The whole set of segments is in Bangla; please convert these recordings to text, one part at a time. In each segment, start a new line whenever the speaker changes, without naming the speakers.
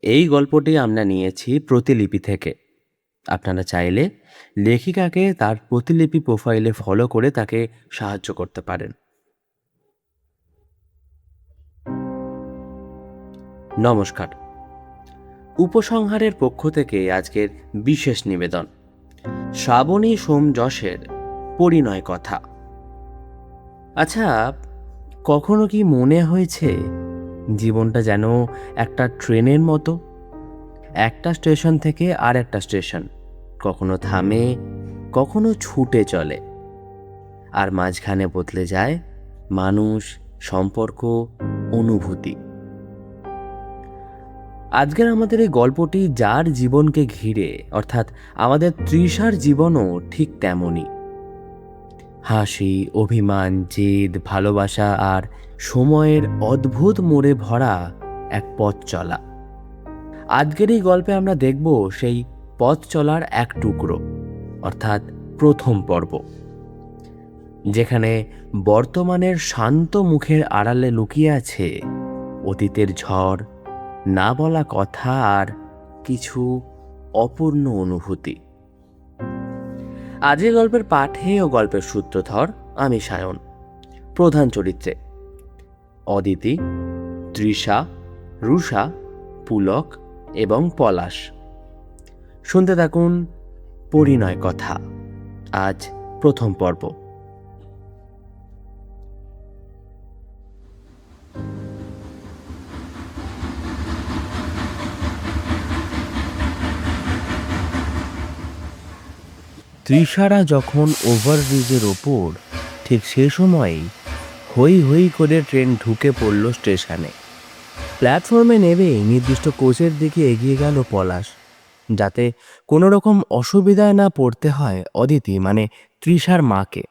এই গল্পটি আমরা নিয়েছি প্রতিলিপি থেকে। আপনারা চাইলে লেখিকাকে তার প্রতিলিপি প্রোফাইলে ফলো করে তাকে সাহায্য করতে পারেন। নমস্কার। উপসংহারের পক্ষ থেকে আজকের বিশেষ নিবেদন শ্রাবণী সোম যশের পরিণয় কথা। আচ্ছা, কখনো কি মনে হয়েছে জীবনটা যেন একটা ট্রেনের মতো, একটা স্টেশন থেকে আর একটা স্টেশন, কখনো থামে, কখনো ছুটে চলে, আর মাঝখানে বদলে যায় মানুষ, সম্পর্ক, অনুভূতি। আজকের আমাদের এই গল্পটি যার জীবনকে ঘিরে, অর্থাৎ আমাদের তৃষার জীবনও ঠিক তেমনই। হাসি, অভিমান, জেদ, ভালোবাসা আর সময়ের অদ্ভুত মোড়ে ভরা এক পথ চলা। আজকের এই গল্পে আমরা দেখব সেই পথ চলার এক টুকরো, অর্থাৎ প্রথম পর্ব, যেখানে বর্তমানের শান্ত মুখের আড়ালে লুকিয়ে আছে অতীতের ঝড়, না বলা কথা আর কিছু অপূর্ণ অনুভূতি। আজকের গল্পের পাঠে ও গল্পের সূত্রধর আমি সায়ন। প্রধান চরিত্রে অদিতি, তৃষা, রুষা, পুলক এবং পলাশ। শুনতে থাকুন পরিণয় কথা, আজ প্রথম পর্ব। তৃষারা যখন ওভারব্রিজের ওপর, ঠিক সে সময়েই হই হই করে ট্রেন ঢুকে পড়ল স্টেশনে। প্ল্যাটফর্মে নেমেই নির্দিষ্ট কোচের দিকে এগিয়ে গেল পলাশ, যাতে কোনো রকম অসুবিধায় না পড়তে হয় অদিতি মানে তৃষার মাকে।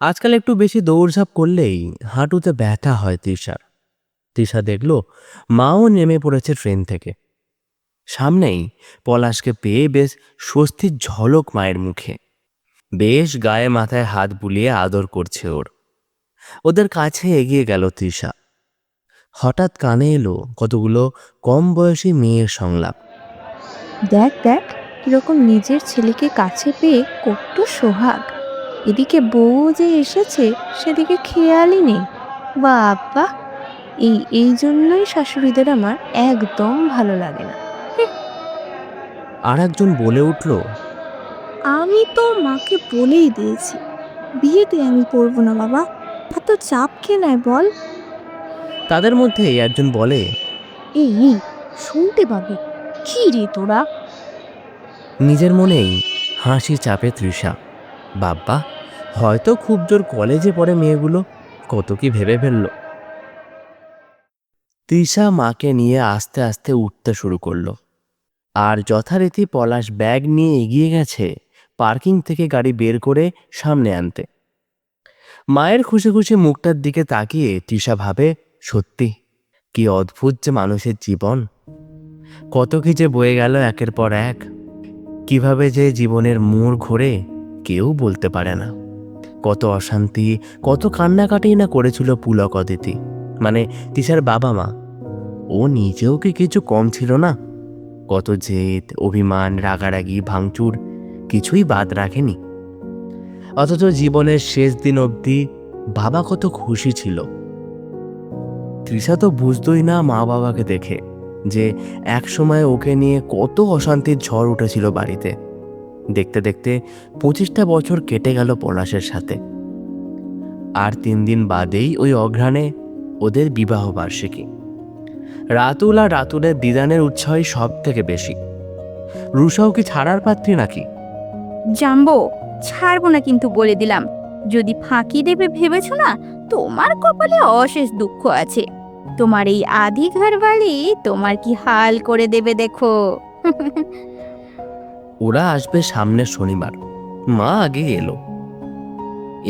আজকাল একটু বেশি দৌড়ঝাঁপ করলেই হাঁটুতে ব্যথা হয় তৃষার। তৃষা দেখল মাও নেমে পড়েছে ট্রেন থেকে। সামনেই পলাশকে পেয়ে বেশ স্বস্তির ঝলক মায়ের মুখে। বেশ গায়ে মাথায় হাত বুলিয়ে আদর করছে ওর। ওদের কাছে এগিয়ে গেল তৃষা। হঠাৎ কানে এলো কতগুলো কম বয়সী মেয়ের সংলাপ।
দেখ দেখ কিরকম নিজের ছেলেকে কাছে পেয়ে কত সোহাগ, এদিকে বউ যে এসেছে সেদিকে খেয়ালই নেই। বাবা, এই জন্যই শাশুড়িদের আমার একদম ভালো লাগে না।
আর একজন বলে উঠল,
আমি তো মাকে বলেই দিয়েছি বিয়েতে আমি করবো না বাবা, এত চাপ কে নেয় বল।
তাদের মধ্যে একজন বলে,
এই শুনতে পাবে কি রে তোরা।
নিজের মনেই হাসি চাপে তৃষা। বাবা, হয়তো খুব জোর কলেজে পড়ে মেয়েগুলো, কত কি ভেবে ফেলল। তৃষা মাকে নিয়ে আস্তে আস্তে উঠতে শুরু করলো, আর যথারীতি পলাশ ব্যাগ নিয়ে এগিয়ে গেছে পার্কিং থেকে গাড়ি বের করে সামনে আনতে। মায়ের খুশি খুশি মুখটার দিকে তাকিয়ে তৃষা ভাবে, সত্যি কি অদ্ভুত যে মানুষের জীবন, কত কি যে বয়ে গেল একের পর এক, কিভাবে যে জীবনের মোড় ঘোরে কেউ বলতে পারে না। কত অশান্তি, কত কান্নাকাটি না করেছিল পুলক, অদিতি মানে তৃষার বাবা মা। ও নিজেও কি কিছু কম ছিল না? কত জেদ, অভিমান, রাগারাগি, ভাঙচুর কিছুই বাদ রাখেনি। অথচ জীবনের শেষ দিন অবধি বাবা কত খুশি ছিল। তৃষা তো বুঝতোই না মা বাবাকে দেখে যে এক সময় ওকে নিয়ে কত অশান্তির ঝড় উঠেছিল বাড়িতে। দেখতে দেখতে 25টা বছর কেটে গেল পলাশের সাথে। আর 3 দিন বাদেই ওই অঘ্রাণে ওদের বিবাহ বার্ষিকী। রাতুল আর রাতুলের বিদানের উৎসাহই সব থেকে বেশি। রুষাও কি ছাড়ার পাত্রী নাকি?
জাম্বো, ছাড়বো না কিন্তু বলে দিলাম। যদি ফাঁকি দেবে ভেবেছো না, তোমার কপালে অশেষ দুঃখ আছে। তোমার এই আদি ঘরবাড়ি তোমার কি হাল করে দেবে দেখো।
ওরা আসবে সামনের শনিবার। মা আগে এলো।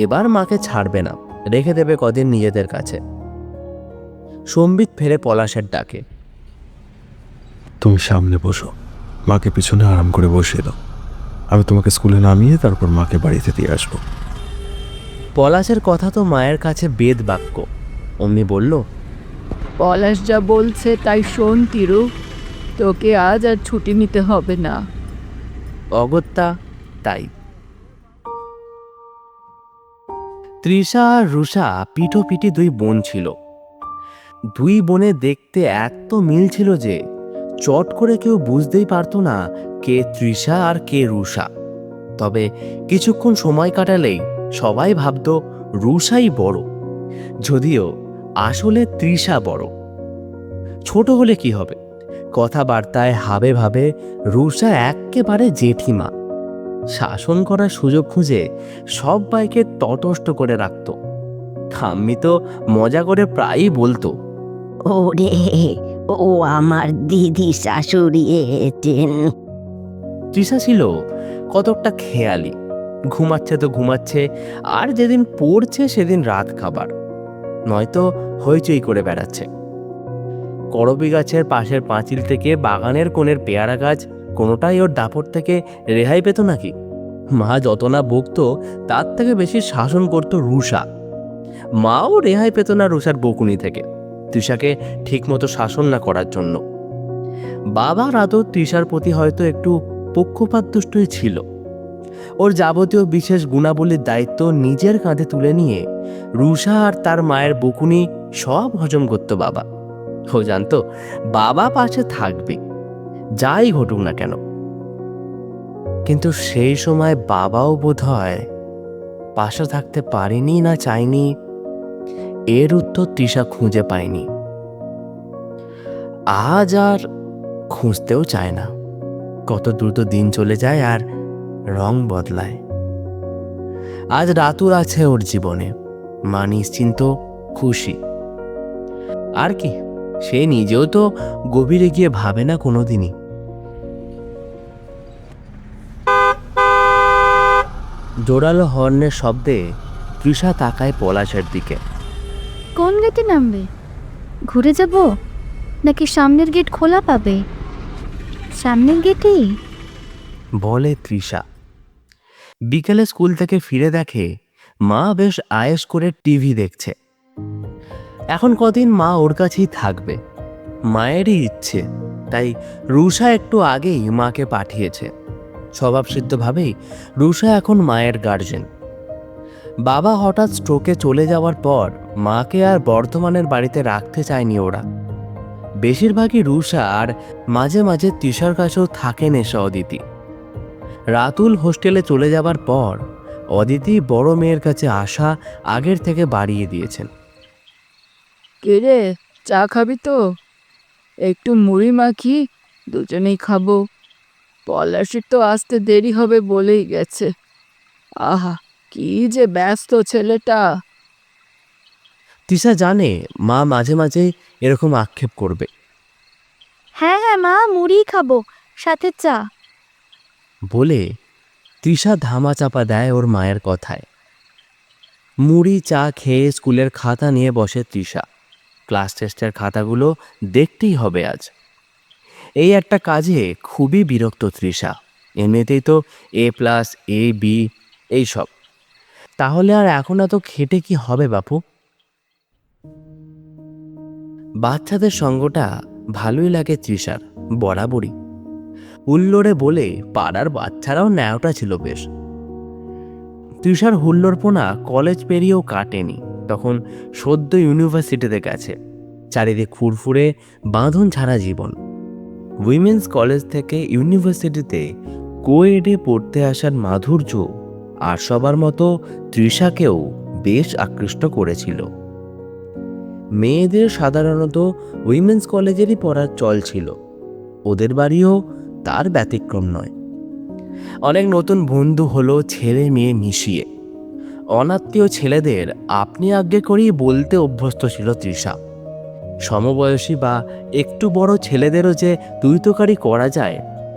এবার মাকে ছাড়বে না, রেখে দেবে কদিন নিজেদের কাছে। সম্বিত ফেরে পলাশের ডাকে,
তুমি সামনে বসো, মাকে পিছনে আরাম করে বসিয়ে দাও। আমি তোমাকে স্কুলে নামিয়ে তারপর মাকে বাড়িতে দিয়ে আসবো।
পলাশের কথা তো মায়ের কাছে বেদ বাক্য। অমনি বলল,
পলাশ যা বলছে তাই শোন তিরু। তোকে আজ আর ছুটি নিতে হবে না।
অগত্যা তাই। তৃষা আর রুষা পিঠোপিঠি দুই বোন ছিল। দুই বোনে দেখতে এত মিল ছিল যে চট করে কেউ বুঝতেই পারতো না কে তৃষা আর কে রুষা। তবে কিছুক্ষণ সময় কাটালেই সবাই ভাবতো রুষাই বড়, যদিও আসলে তৃষা বড়। ছোট হলে কি হবে, কথাবার্তায় হাবে ভাবে রুষা এক্কেবারে জেঠিমা। শাসন করার সুযোগ খুঁজে সবাইকে তটস্থ করে রাখত। ঠাম্মি তো মজা করে প্রায়ই বলতো,
ওরে, ও আমার দিদি শাশুড়ি এসেছেন।
তৃষা ছিল কতকটা খেয়ালি। ঘুমাচ্ছে তো ঘুমাচ্ছে, আর যেদিন পড়ছে সেদিন রাত খাবার, নয়তো হইচই করে বেড়াচ্ছে। করবি গাছের পাশের পাঁচিল থেকে বাগানের কোণের পেয়ারা গাছ, কোনোটাই ওর দাপট থেকে রেহাই পেত নাকি? মা যত না বকতো তার থেকে বেশি শাসন করত রুষা। মাও রেহাই পেত না রুষার বকুনি থেকে, তৃষাকে ঠিকমতো শাসন না করার জন্য। বাবার আদর তৃষার প্রতি হয়তো একটু পক্ষপাতদুষ্টই ছিল। ওর যাবতীয় বিশেষ গুণাবলীর দায়িত্ব নিজের কাঁধে তুলে নিয়ে রুষা আর তার মায়ের বকুনি সব হজম করত বাবা। ও জানতো বাবা পাশে থাকবে, যাই ঘটুক না কেন। কিন্তু সেই সময় বাবাও বোধহয় পাশে থাকতে পারেনি না চায়নি, এর উত্তর তৃষা খুঁজে পায়নি। আজ আর খুঁজতেও চায় না। কত দ্রুত দিন চলে যায় আর রং বদলায়। আজ রাতুর আছে ওর জীবনে, মা নিশ্চিন্ত, খুশি। আর কি, সে নিজেও তো গভীরে গিয়ে ভাবে না কোনোদিনই। জোরালো হর্নের শব্দে তৃষা তাকায় পলাশের দিকে।
কোন গেটে নামবে? ঘুরে যাব নাকি সামনের গেট খোলা পাবে? সামনের গেটেই।
বলে তৃষা। বিকেলে স্কুল থেকে ফিরে দেখে মা বেশ আয়েশ করে টিভি দেখছে। এখন কদিন মা ওর কাছেই থাকবে, মায়েরই ইচ্ছে। তাই রুষা একটু আগেই মাকে পাঠিয়েছে। স্বভাবসিদ্ধভাবেই রুষা এখন মায়ের গার্জেন। বাবা হঠাৎ স্ট্রোকে চলে যাওয়ার পর মাকে আর বর্ধমানের বাড়িতে রাখতে চায়নি ওরা। বেশিরভাগই রুষা আর মাঝে মাঝে তৃষার কাছেও থাকেন এসে অদিতি। রাতুল হোস্টেলে চলে যাবার পর অদিতি বড় মেয়ের কাছে আসা আগের থেকে বাড়িয়ে দিয়েছেন।
কে রে, চা খাবি তো? একটু মুড়ি মাখি, দুজনেই খাবো। পলাশির তো আসতে দেরি হবে বলেই গেছে। আহা, কি যে ব্যস্ত ছেলেটা।
তৃষা জানে মা মাঝে মাঝে এরকম আক্ষেপ করবে।
হ্যাঁ হ্যাঁ মা, মুড়ি খাবো, সাথে চা।
বলে তৃষা ধামা চাপা দেয় ওর মায়ের কথায়। মুড়ি চা খেয়ে স্কুলের খাতা নিয়ে বসে তৃষা। ক্লাস টেস্টের খাতাগুলো দেখতেই হবে আজ। এই একটা কাজে খুবই বিরক্ত তৃষা। এমনিতেই তো A+, A, B এইসব। তাহলে আর এখন এত খেটে কি হবে বাপু? বাচ্চাদের সঙ্গটা ভালোই লাগে তৃষার বরাবরই। হুল্লোড়ে বলে পাড়ার বাচ্চারাও ন্যাওটা ছিল বেশ। তৃষার হুল্লোড়পোনা কলেজ পেরিয়েও কাটেনি। তখন সদ্য ইউনিভার্সিটিতে গেছে। চারিদিক ফুরফুরে বাঁধন ছাড়া জীবন। উইমেন্স কলেজ থেকে ইউনিভার্সিটিতে কোয়েডে পড়তে আসার মাধুর্য আর সবার মতো তৃষাকেও বেশ আকৃষ্ট করেছিল। মেয়েদের সাধারণত উইমেন্স কলেজেরই পড়ার চল ছিল, ওদের বাড়িও তার ব্যতিক্রম নয়। অনেক নতুন বন্ধু হলো ছেলে মেয়ে মিশিয়ে। অনাত্মীয় ছেলেদের আপনি আজ্ঞে করেই বলতে অভ্যস্ত ছিল তৃষা। সমবয়সী বা একটু বড় ছেলেদেরও যে তুই তোকারি করা যায়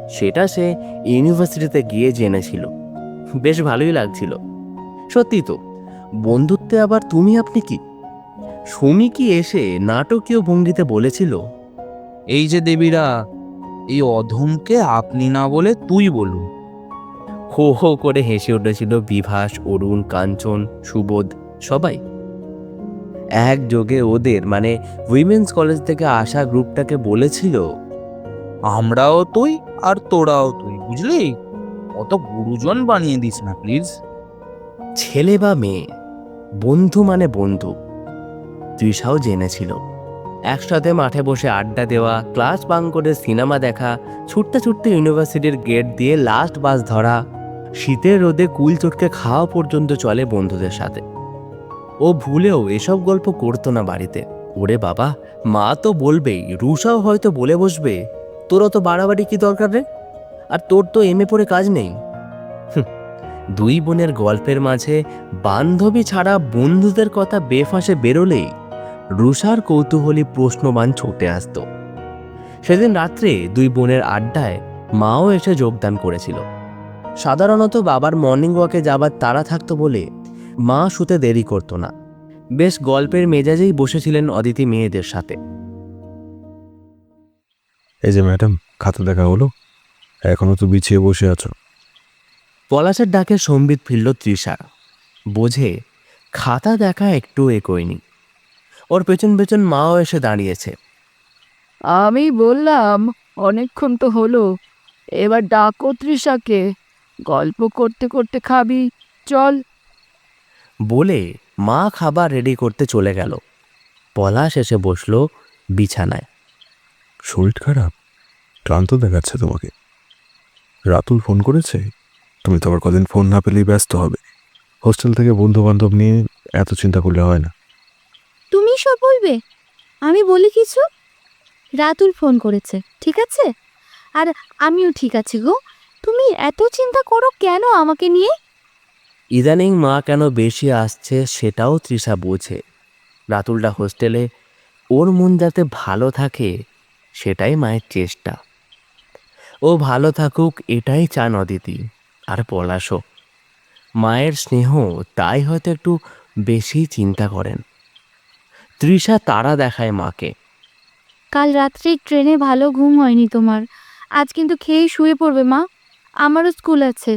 সেটা সে ইউনিভার্সিটিতে গিয়ে জেনেছিল। বেশ ভালোই লাগছিল। সত্যি তো, বন্ধুত্বে আবার তুমি আপনি কি? সুমি কি এসে নাটকীয় ভঙ্গিতে বলেছিল,
এই যে দেবীরা, এই অধমকে আপনি না বলে তুই বলুন।
হো হো করে হেসে উঠেছিল বিভাস, অরুণ, কাঞ্চন, সুবোধ সবাই একযোগে ওদের মানে উইমেন্স কলেজ থেকে আসা গ্রুপটাকে বলেছিল,
আমরাও তুই আর তোরাও তুই, বুঝলি? অত গুরুজন বানিয়ে দিস না প্লিজ।
ছেলে বা মেয়ে, বন্ধু মানে বন্ধু। তৃষাও জেনেছিল। একসাথে মাঠে বসে আড্ডা দেওয়া, ক্লাস বাঙ্ক করে সিনেমা দেখা, ছুটতে ছুটতে ইউনিভার্সিটির গেট দিয়ে লাস্ট বাস ধরা, শীতের রোদে কুল চটকে খাওয়া পর্যন্ত চলে বন্ধুদের সাথে। ও ভুলেও এসব গল্প করতো না বাড়িতে। ওরে বাবা, মা তো বলবেই, রুষাও হয়তো বলে বসবে, তোর অত বাড়াবাড়ি কি দরকার রে? আর তোর তো এমএ পড়ে কাজ নেই। দুই বোনের গল্পের মাঝে বান্ধবী ছাড়া বন্ধুদের কথা বেফাঁসে বেরোলেই রুষার কৌতূহলী প্রশ্নবাণ ছুটে আসতো। সেদিন রাত্রে দুই বোনের আড্ডায় মাও এসে যোগদান করেছিল। সাধারণত বাবার মর্নিং ওয়াকে যাবার তাড়া থাকতো বলে মা শুতে দেরি করতো না। বেশ গল্পের মেজাজেই বসেছিলেন অদিতি মেয়েদের সাথে।
এই যে ম্যাডাম, খাতা দেখা হলো? এখনো তো বিছিয়ে বসে আছো।
পলাশের ডাকে সম্বিত ফিরল তৃষা। বোঝে খাতা দেখা একটু এগোয়নি। ওর পেছন পেছন মাও এসে দাঁড়িয়েছে।
আমি বললাম অনেকক্ষণ তো হলো, এবার ডাকো তৃষাকে, গল্প করতে করতে খাবি, চল।
বলে মা খাবার রেডি করতে চলে গেল। পলাশ এসে বসলো বিছানায়।
শরীর খারাপ? ক্লান্ত দেখাচ্ছে তোমাকে। রাতুল ফোন করেছে? তুমি তো আবার কদিন ফোন না পেলেই ব্যস্ত হবে। হোস্টেল থেকে বন্ধু বান্ধব নিয়ে এত চিন্তা করলে হয় না।
তুমি সব বলবে? আমি বলি কিছু? রাতুল ফোন করেছে, ঠিক আছে? আর আমিও ঠিক আছি গো। তুমি এত চিন্তা করো কেন আমাকে নিয়ে?
ইদানিং মা কেন বেশি আসছে সেটাও তৃষা বোঝে। রাতুলটা হোস্টেলে, ওর মন যাতে ভালো থাকে সেটাই মায়ের চেষ্টা। ও ভালো থাকুক এটাই চান অদিতি আর পলাশও। মায়ের স্নেহ তাই হয়তো একটু বেশি চিন্তা করেন। তৃষা তারা দেখায় মাকে।
কাল রাত্রে ট্রেনে ভালো ঘুম হয়নি তোমার। আজ কিন্তু খেয়েই শুয়ে পড়বে মা, আমারও স্কুল আছে।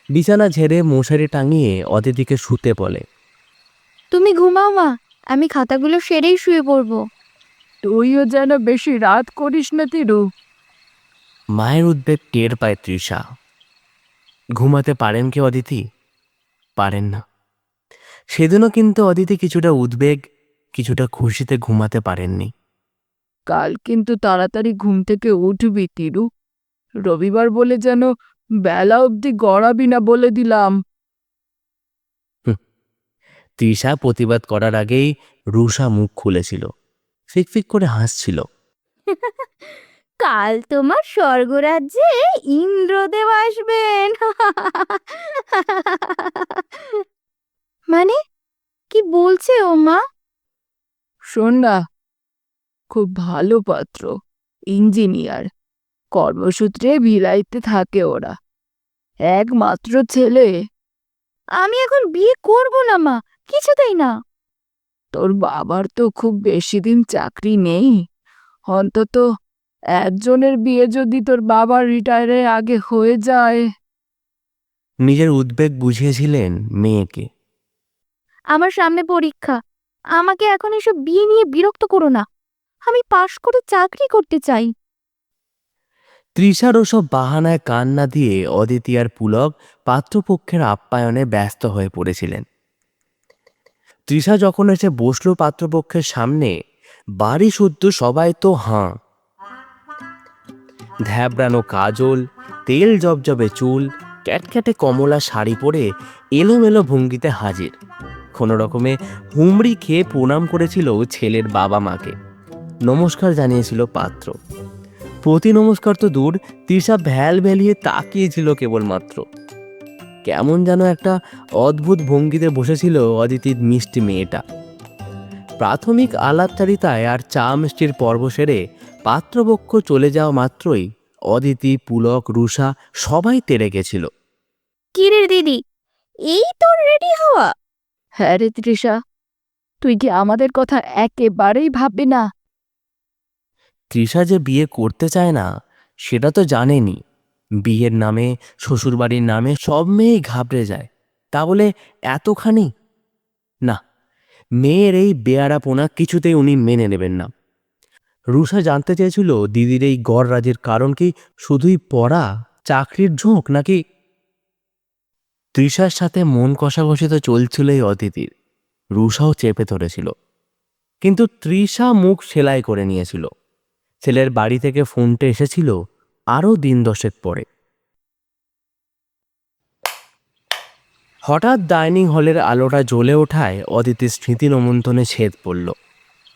বিছানা ঝেড়ে মশারি টাঙিয়ে অদিতিকে শুতে বলে।
তুমি ঘুমাও মা, আমি খাতাগুলো সেরেই শুয়ে পড়বো।
তুইও যেন বেশি রাত করিস না তিরু।
মায়ের উদ্বেগ টের পায় তৃষা। ঘুমাতে পারেন কি অদিতি? পারেন না। সেদিনও কিন্তু অদিতি কিছুটা উদ্বেগ, কিছুটা খুশিতে ঘুমাতে পারেননি।
কাল কিন্তু তাড়াতাড়ি ঘুম থেকে উঠবি তিরু। রবিবার বলে যেন বেলা অবধি গড়াবি না বলে দিলাম।
তৃষা প্রতিবাদ করার আগেই রুষা মুখ খুলেছিল, ফিকফিক করে হাসছিল।
কাল তোমার স্বর্গরাজ্যে ইন্দ্রদেব আসবেন।
মানে কি বলছে ও মা?
শোন না, খুব ভালো পাত্র, ইঞ্জিনিয়ার, কর্মসূত্রে ভিলাইতে থাকে ওরা, একমাত্র ছেলে।
আমি এখন বিয়ে করব না মা, কিছুতেই না।
তোর বাবার তো খুব বেশি দিন চাকরি নেই, অন্তত একজনের বিয়ে যদি তোর বাবার রিটায়ারের আগে হয়ে যায়।
নিজের উদ্বেগ বুঝিয়েছিলেন মেয়েকে।
আমার সামনে পরীক্ষা, আমাকে এখন এসব বিয়ে নিয়ে বিরক্ত করো না। আমি পাশ করে চাকরি করতে চাই।
তৃষার ওসব বাহানায় কান না দিয়ে অদিতি আর পুলক পাত্রপক্ষের আপ্যায়নে ব্যস্ত হয়ে পড়েছিলেন। তৃষা যখন এসে বসলো পাত্রপক্ষের সামনে, বাড়ি শুদ্ধ সবাই তো হাঁ। ধ্যাবড়ানো কাজল, তেল জবজবে চুল, ক্যাটক্যাটে কমলা শাড়ি পরে এলোমেলো ভঙ্গিতে হাজির। কোনো রকমে হুমড়ি খেয়ে প্রণাম করেছিল ছেলের বাবা মাকে। নমস্কার জানিয়েছিল পাত্র। প্রতি নমস্কার তো দূর, তৃষা ভ্যাল ভ্যালিয়ে তাকিয়েছিল কেবলমাত্র। কেমন যেন একটা অদ্ভুত ভঙ্গিতে বসেছিল অদিতির মিষ্টি মেয়েটা। প্রাথমিক আলাপচারিতায় আর চা মিষ্টির পর্ব সেরে পাত্রপক্ষ চলে যাওয়া মাত্রই অদিতি, পুলক, রুষা সবাই তেড়ে গেছিল।
কিরে দিদি, এই তোর রেডি হওয়া?
হ্যাঁ রে তৃষা, তুই কি আমাদের কথা একেবারেই ভাববি না?
তৃষা যে বিয়ে করতে চায় না সেটা তো জানেনি। বিয়ের নামে, শ্বশুরবাড়ির নামে সব মেয়েই ঘাবড়ে যায়, তা বলে এতখানি না। মেয়ের এই বেয়ারাপোনা কিছুতেই উনি মেনে নেবেন না। রুষা জানতে চেয়েছিল দিদির এই গড়রাজের কারণ কি শুধুই পড়া, চাকরির ঝোঁক, নাকি তৃষার সাথে মন কষাকষি তো চলছিলই অদিতির। রুষাও চেপে ধরেছিল, কিন্তু তৃষা মুখ সেলাই করে নিয়েছিল। ছেলের বাড়ি থেকে ফোনটা এসেছিল আরও দিন 10 পরে। হঠাৎ ডাইনিং হলের আলোটা জ্বলে ওঠায় অদিতির স্মৃতি নমন্তনে ছেদ পড়ল।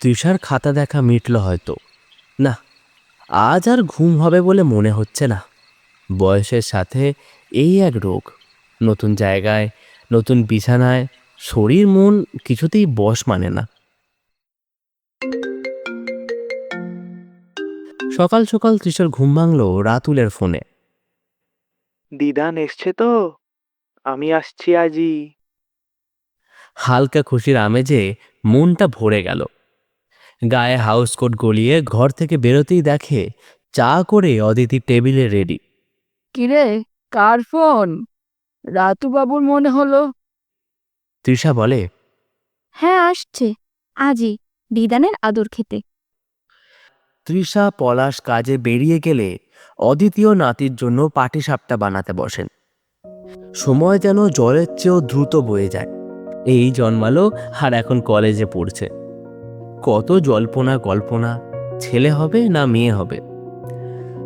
তৃষার খাতা দেখা মিটল হয়তো। না, আজ আর ঘুম হবে বলে মনে হচ্ছে না। বয়সের সাথে এই এক রোগ, নতুন জায়গায়, নতুন বিছানায় শরীর মন কিছুতেই বশ মানে না। সকাল সকাল তৃষার ঘুম ভাঙল রাতুলের ফোনে।
দিদান এসছে তো, আমি আসছি আজই।
হালকা খুশির আমেজে মনটা ভরে গেল। গায়ে হাউসকোট গলিয়ে ঘর থেকে বেরোতেই দেখে চা করে অদিতি টেবিলে রেডি।
কিরে, কার ফোন? রাতু বাবুর মনে হলো।
তৃষা বলে,
হ্যাঁ আসছে, আজই দিদানের আদর খেতে।
তৃষা পলাশ কাজে বেরিয়ে গেলে অদ্বিতীয় নাতির জন্য পাটিসাপটা বানাতে বসেন। সময় যেন জলের চেয়েও দ্রুত বয়ে যায়। এই জন্মালো আর এখন কলেজে পড়ছে। কত জল্পনা কল্পনা, ছেলে হবে না মেয়ে হবে।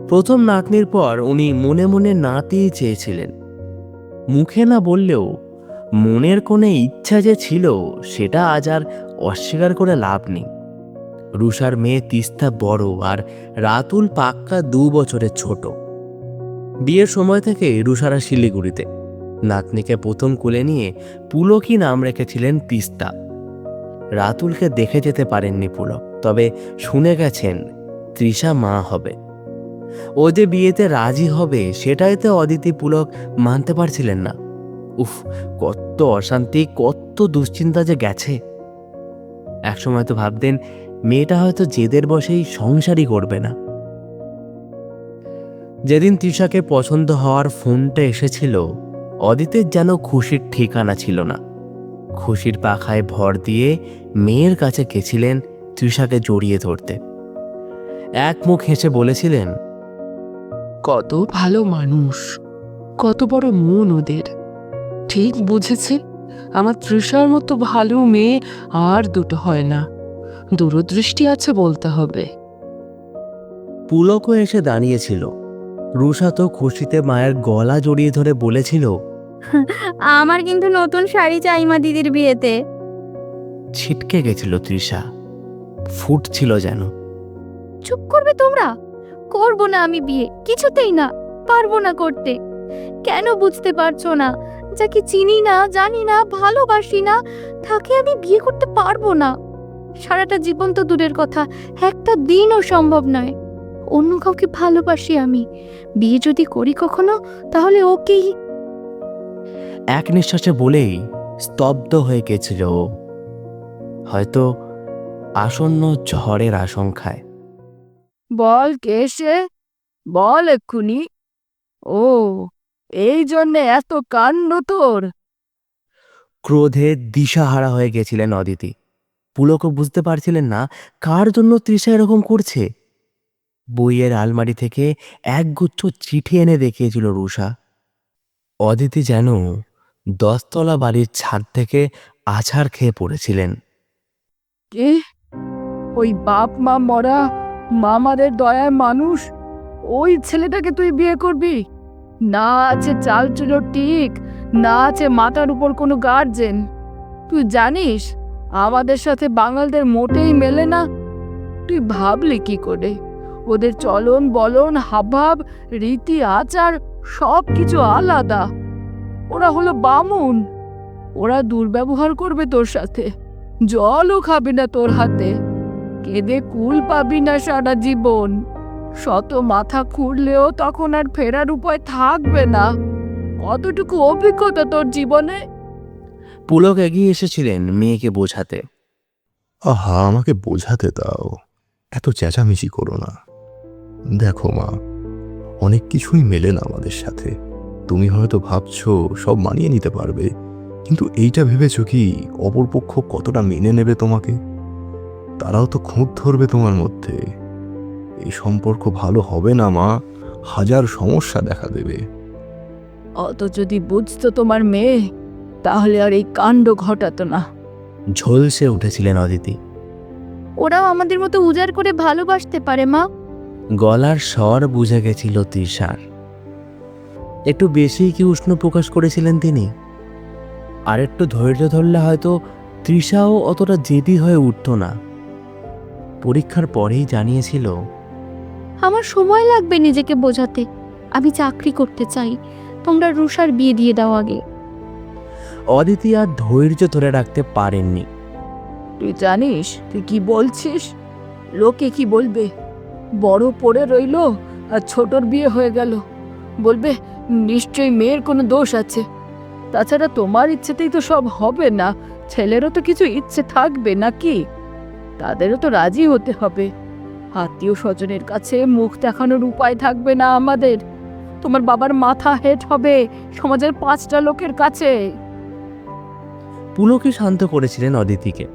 প্রথম নাতনির পর উনি মনে মনে নাতি চেয়েছিলেন। মুখে না বললেও মনের কোণে ইচ্ছা যে ছিল, সেটা আজ আর অস্বীকার করে লাভ নেই। রুষার মেয়ে তিস্তা বড় আর রাতুল পাক্কা 2 বছরের ছোট। বিয়ের সময় থেকে রুষারা শিলিগুড়িতে। নাতনিকে প্রথম কোলে নিয়ে পুলকই নাম রেখেছিলেন তিস্তা। রাতুলকে দেখে যেতে পারেননি পুলক, তবে শুনে গেছেন তৃষা মা হবে। ও যে বিয়েতে রাজি হবে সেটাই তো অদিতি পুলক মানতে পারছিলেন না। উফ, কত অশান্তি, কত দুশ্চিন্তা যে গেছে। একসময় তো ভাবতেন মেয়েটা হয়তো জেদের বসেই সংসারই করবে না। যেদিন তৃষাকে পছন্দ হওয়ার ফোনটা এসেছিল, অদিতের যেন খুশির ঠিকানা ছিল না। খুশির পাখায় ভর দিয়ে মেয়ের কাছে গেছিলেন তৃষাকে জড়িয়ে ধরতে। এক মুখ হেসে বলেছিলেন,
কত ভালো মানুষ, কত বড় মন ওদের। ঠিক বুঝেছে, আমার তৃষার মতো ভালো মেয়ে আর দুটো হয় না। দূরদৃষ্টি আছে বলতে হবে।
পুলকও এসে দাঁড়িয়েছিল। রুষা তো খুশিতে মায়ের গলা জড়িয়ে ধরে বলেছিল,
আমার কিন্তু নতুন শাড়ি চাই মা দিদির বিয়েতে।
ছিটকে গেছিল তৃষা, ফুটছিল যেন।
চুপ করবে তোমরা? করবো না আমি বিয়ে, কিছুতেই না, পারবো না করতে। কেন বুঝতে পারছো না? যাকে চিনি না, জানি না, ভালোবাসি না, তাকে আমি বিয়ে করতে পারবো না। সারাটা জীবন তো দূরের কথা, একটা দিনও সম্ভব নয়। অন্য কাউকে ভালোবাসি আমি। বিয়ে যদি করি কখনো, তাহলে ওকেই।
এক নিঃশ্বাসে বলেই স্তব্ধ হয়ে গেছিল ও, হয়তো আসন্ন ঝড়ের আশঙ্কায়।
বল কে সে, বল এক্ষুনি। ও, এই জন্যে এত কাণ্ড তোর?
ক্রোধে দিশাহারা হয়ে গেছিলেন অদিতি। পুলকও বুঝতে পারছিলেন না কার জন্য তৃষা এরকম করছে। বইয়ের আলমারি থেকে একগুচ্ছ চিঠি এনে দেখিয়েছিল রুষা। অদিতি যেন 10 তলা বাড়ির ছাদ থেকে আছাড় খেয়ে পড়েছিলেন।
কে? ওই বাপ মা মরা মামাদের দয়ার মানুষ, ওই ছেলেটাকে তুই বিয়ে করবি? না আছে চাল চুলো ঠিক, না আছে মাথার উপর কোনো গার্জেন। তুই জানিস আমাদের সাথে বাঙালদের মোটেই মেলে না। তুই ভাবলি কি করে? ওদের চলন বলন, হাবভাব, রীতি আচার সব কিছু আলাদা। ওরা হলো বামুন। ওরা দুর্ব্যবহার করবে তোর সাথে, জলও খাবি না তোর হাতে, কেঁদে কুল পাবি না সারা জীবন। শত মাথা খুঁড়লেও তখন আর ফেরার উপায় থাকবে না। কতটুকু অভিজ্ঞতা তোর জীবনে?
পুলক এগিয়ে এসেছিলেন মেয়েকে বোঝাতে।
আহা, আমাকে বোঝাতে দাও, এত চেঁচামেচি করো না। দেখো মা, অনেক কিছুই মেলে না আমাদের সাথে। তুমি হয়তো ভাবছো সব মানিয়ে নিতে পারবে, কিন্তু এইটা ভেবেছো কি অপরপক্ষ কতটা মেনে নেবে তোমাকে? তারাও তো খুঁত ধরবে তোমার মধ্যে, এই সম্পর্ক ভালো হবে না মা, হাজার সমস্যা দেখা দেবে।
অত যদি বুঝতো তোমার মেয়ে, তাহলে আর এই কাণ্ড ঘটাতো না।
ঝলসে উঠেছিলেন অদিতি।
ওরাও আমাদের মতো উজাড় করে ভালোবাসতে পারে মা।
গলার স্বর বুঝে গেছিল তৃষার। একটু বেশি কি উষ্ণ প্রকাশ করেছিলেন তিনি। আর একটু ধৈর্য ধরলে হয়তো তৃষাও অতটা জেদি হয়ে উঠত না। পরীক্ষার পরেই জানিয়েছিল,
আমার সময় লাগবে নিজেকে বোঝাতে। আমি চাকরি করতে চাই, তোমরা রুষার বিয়ে দিয়ে দাও আগে।
অদিতি আর ধৈর্য ধরে রাখতে পারেননি।
তুই জানিস তুই কি বলছিস? লোকে কি বলবে? বড় পড়ে রইল আর ছোটর বিয়ে হয়ে গেল। বলবে নিশ্চয়ই মেয়ের কোনো দোষ আছে। তাছাড়া তোমার ইচ্ছেতেই তো সব হবে না, ছেলেরও তো কিছু ইচ্ছে থাকবে নাকি? তাদেরও তো রাজি হতে হবে। আত্মীয় স্বজনের কাছে মুখ দেখানোর উপায় থাকবে না আমাদের। তোমার বাবার মাথা হেট হবে সমাজের 5টা লোকের কাছে।
পুলকে শান্ত করেছিলেন অদিতিকে।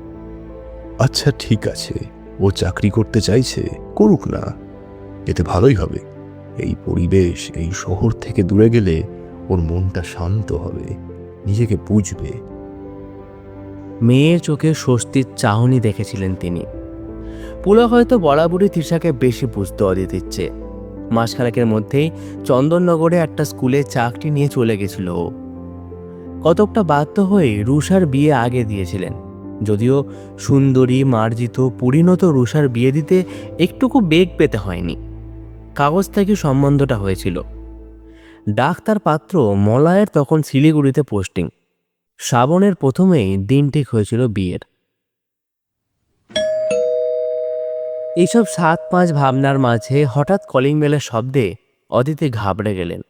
আচ্ছা ঠিক আছে, ও চাকরি করতে চাইছে, করুক না, এতে ভালোই হবে। এই পরিবেশ, এই শহর থেকে দূরে গেলে ওর মনটা শান্ত হবে, নিজেকে বুঝবে।
মেয়ের চোখে স্বস্তির চাহনি দেখেছিলেন তিনি। পুলক হয়তো বরাবরই তৃষাকে বেশি বুঝতো অদিতির চেয়ে। মাসখানেকের মধ্যেই চন্দননগরে একটা স্কুলে চাকরি নিয়ে চলে গেছিল ও। কতকটা বাধ্য হয়ে রুষার বিয়ে আগে দিয়েছিলেন, যদিও সুন্দরী মার্জিত পরিণত রুষার বিয়ে দিতে একটুকু বেগ পেতে হয়নি। কাগজ থেকে সম্বন্ধটা হয়েছিল। ডাক্তার পাত্র মলয়ের তখন শিলিগুড়িতে পোস্টিং। শ্রাবণের প্রথমেই দিন ঠিক হয়েছিল বিয়ের। এইসব 7-5 ভাবনার মাঝে হঠাৎ কলিং বেলের শব্দে অদিতি ঘাবড়ে গেলেন।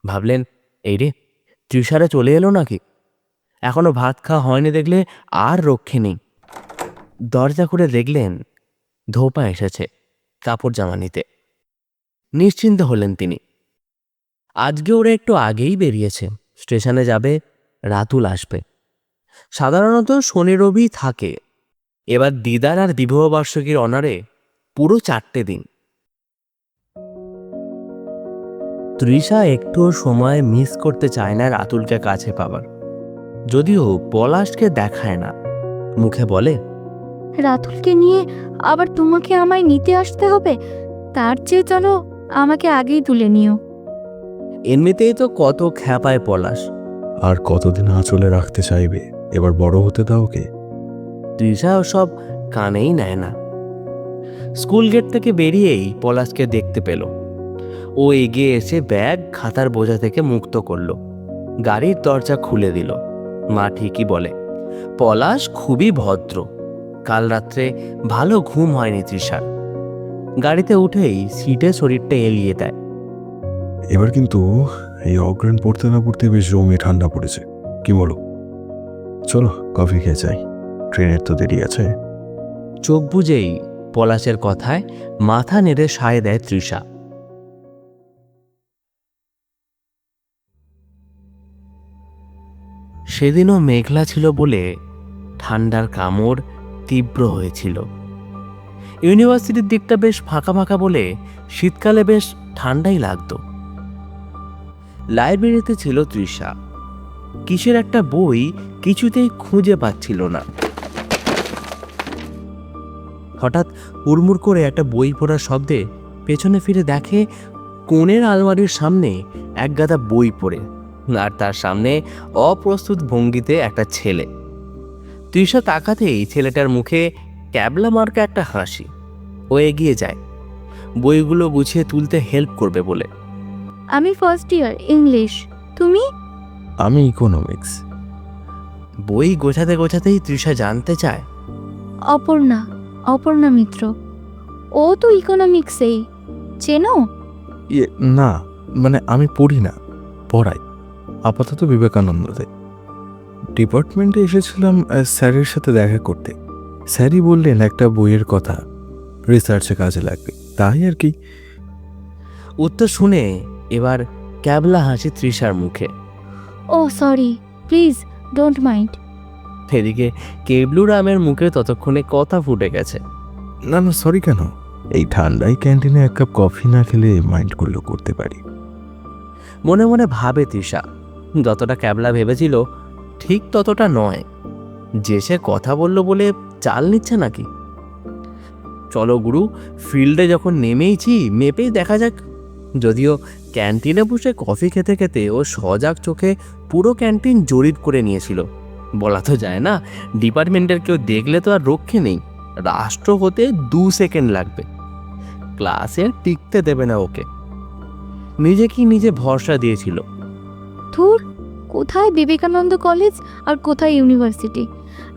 ভাবলেন, এই রে, তৃষারা চলে এলো নাকি? এখনো ভাত খাওয়া হয়নি দেখলে আর রক্ষে নেই। দরজা খুলে দেখলেন ধোপা এসেছে কাপড় জামা নিতে। নিশ্চিন্ত হলেন তিনি। আজকে ওরা একটু আগেই বেরিয়েছে, স্টেশনে যাবে, রাতুল আসবে। সাধারণত শনি রবি থাকে, এবার দিদার আর বিবাহবার্ষিকীর অনারে পুরো 4টে দিন। তৃষা একটুও সময় মিস করতে চায় না রাতুলকে কাছে পাবার। যদিও পলাশকে দেখায় না, মুখে বলে,
রাতুলকে নিয়ে আবার তোমাকে আমায় নিতে আসতে হবে, তার চেয়ে চলো আমাকে আগেই তুলে নিও।
এমনিতেই তো কত খ্যাপায় পলাশ।
আর কতদিন আঁচলে রাখতে চাইবে? এবার বড় হতে দাও ওকে।
তৃষা সব কানেই নেয় না। স্কুল গেট থেকে বেরিয়েই পলাশকে দেখতে পেল। ও এগিয়ে এসে ব্যাগ খাতার বোঝা থেকে মুক্ত করলো, গাড়ির দরজা খুলে দিল। মা ঠিকই বলে, পলাশ খুবই ভদ্র। কাল রাত্রে ভালো ঘুম হয়নি তৃষার। গাড়িতে উঠেই সিটে শরীরটা এলিয়ে দেয়।
এবার কিন্তু এই অগ্রাণ পড়তে না পড়তে বেশ জমে ঠান্ডা পড়েছে, কি বলো? চলো কফি খেয়ে যাই, ট্রেনের তো দেরি আছে।
চোখ বুজেই পলাশের কথায় মাথা নেড়ে সায় দেয় তৃষা। সেদিনও মেঘলা ছিল বলে ঠান্ডার কামড় তীব্র হয়েছিল। ইউনিভার্সিটির দিকটা বেশ ফাঁকা ফাঁকা বলে শীতকালে বেশ ঠান্ডাই লাগতো। লাইব্রেরিতে ছিল তৃষা। কিসের একটা বই কিছুতেই খুঁজে পাচ্ছিল না। হঠাৎ হুড়মুড় করে একটা বই পড়ার শব্দে পেছনে ফিরে দেখে কোণের আলমারির সামনে এক গাদা বই পড়ে, আর তার সামনে অপ্রস্তুত ভঙ্গিতে একটা ছেলে। তৃষা তাকাতেই ছেলেটার মুখে ক্যাবলা মার্কা একটা হাসি। ও এগিয়ে যায় বইগুলো গুছিয়ে তুলতে হেল্প করবে বলে।
আমি ফার্স্ট ইয়ার ইংলিশ, তুমি?
আমি ইকোনমিক্স।
বই গোছাতে গোছাতেই তৃষা জানতে চায়,
অপর্ণা, অপর্ণা মিত্র। ও তো ইকোনমিক্সেই, চেনো?
না, মানে আমি পড়ি না, পড়াই, আপাতত বিবেকানন্দতে। ডিপার্টমেন্টে এসেছিলাম স্যারের সাথে দেখা করতে। স্যারই বললেন একটা বইয়ের কথা, রিসার্চে কাজে লাগবে, তাই আর কি।
উত্তর শুনে এবার ক্যাবলা হাসি তৃষার মুখে।
ও সরি, প্লিজ ডোন্ট মাইন্ড।
এদিকে কেবলু রামের মুখে ততক্ষণে কথা ফুটে গেছে।
না না, সরি কেন? এই ঠান্ডায় ক্যান্টিনে এক কাপ কফি না খেলে মাইন্ড করলেও করতে পারি।
মনে মনে ভাবে তৃষা, যতটা ক্যাবলা ভেবেছিল ঠিক ততটা নয়। যে সে কথা বলল বলে চাল নিচ্ছে নাকি? চলো গুরু, ফিল্ডে যখন নেমেইছি মেপেই দেখা যাক। যদিও ক্যান্টিনে বসে কফি খেতে খেতে ও সজাগ চোখে পুরো ক্যান্টিন জরিপ করে নিয়েছিল। বলা তো যায় না, ডিপার্টমেন্টের কেউ দেখলে তো আর রক্ষে নেই। রাষ্ট্র হতে 2 সেকেন্ড লাগবে। ক্লাসে টিকতে দেবে না ওকে। নিজেকেই নিজে ভরসা দিয়েছিল।
ধুর, কোথায় বিবেকানন্দ কলেজ আর কোথায় ইউনিভার্সিটি,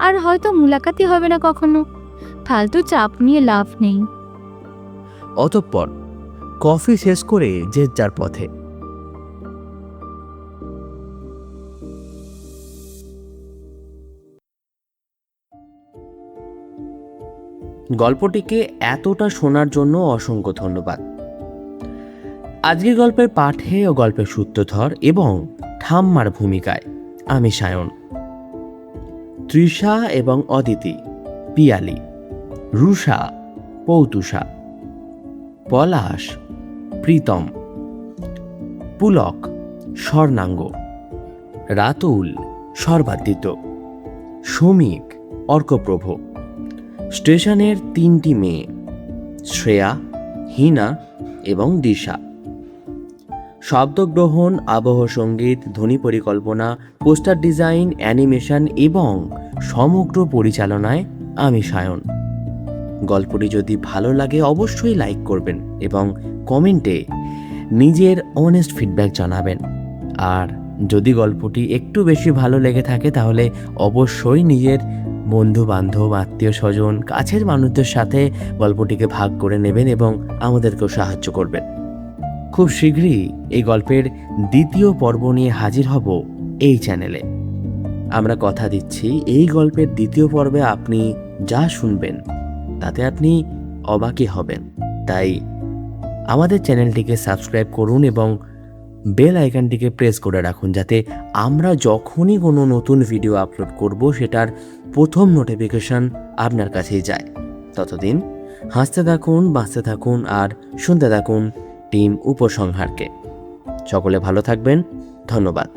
আর হয়তো মুলাকাতই হবে না কখনো। ফালতু চাপ নিয়ে লাভ নেই।
অতঃপর কফি শেষ করে যে যার পথে। গল্পটিকে এতটা শোনার জন্য অসংখ্য ধন্যবাদ। আজকের গল্পের পাঠে ও গল্পের সূত্রধর এবং ঠাম্মার ভূমিকায় আমি সায়ন, তৃষা এবং অদিতি পিয়ালি, রুষা পৌতুষা, পলাশ প্রীতম, পুলক স্বর্ণাঙ্গ, রাতুল সর্বাদিত, শ্রমিক অর্কপ্রভ, স্টেশনের 3টি মেয়ে শ্রেয়া, হিনা এবং দিশা। শব্দগ্রহণ, আবহ সঙ্গীত, ধ্বনি পরিকল্পনা, পোস্টার ডিজাইন, অ্যানিমেশন এবং সমগ্র পরিচালনায় আমি সায়ন। গল্পটি যদি ভালো লাগে অবশ্যই লাইক করবেন এবং কমেন্টে নিজের অনেস্ট ফিডব্যাক জানাবেন। আর যদি গল্পটি একটু বেশি ভালো লেগে থাকে তাহলে অবশ্যই নিজের বন্ধু বান্ধব, আত্মীয় স্বজন, কাছের মানুষদের সাথে গল্পটিকে ভাগ করে নেবেন এবং আমাদেরকেও সাহায্য করবেন। খুব শীঘ্রই এই গল্পের 2য় পর্ব নিয়ে হাজির হব এই চ্যানেলে। আমরা কথা দিচ্ছি এই গল্পের 2য় পর্বে আপনি যা শুনবেন তাতে আপনি অবাকই হবেন। তাই আমাদের চ্যানেলটিকে সাবস্ক্রাইব করুন এবং বেল আইকনটিকে প্রেস করে রাখুন, যাতে আমরা যখনই কোনো নতুন ভিডিও আপলোড করব সেটার প্রথম নোটিফিকেশন আপনার কাছেই যায়। ততদিন হাসতে থাকুন, বাঁচতে থাকুন আর শুনতে থাকুন টিম উপসংহারকে। সকলে ভালো থাকবেন। ধন্যবাদ।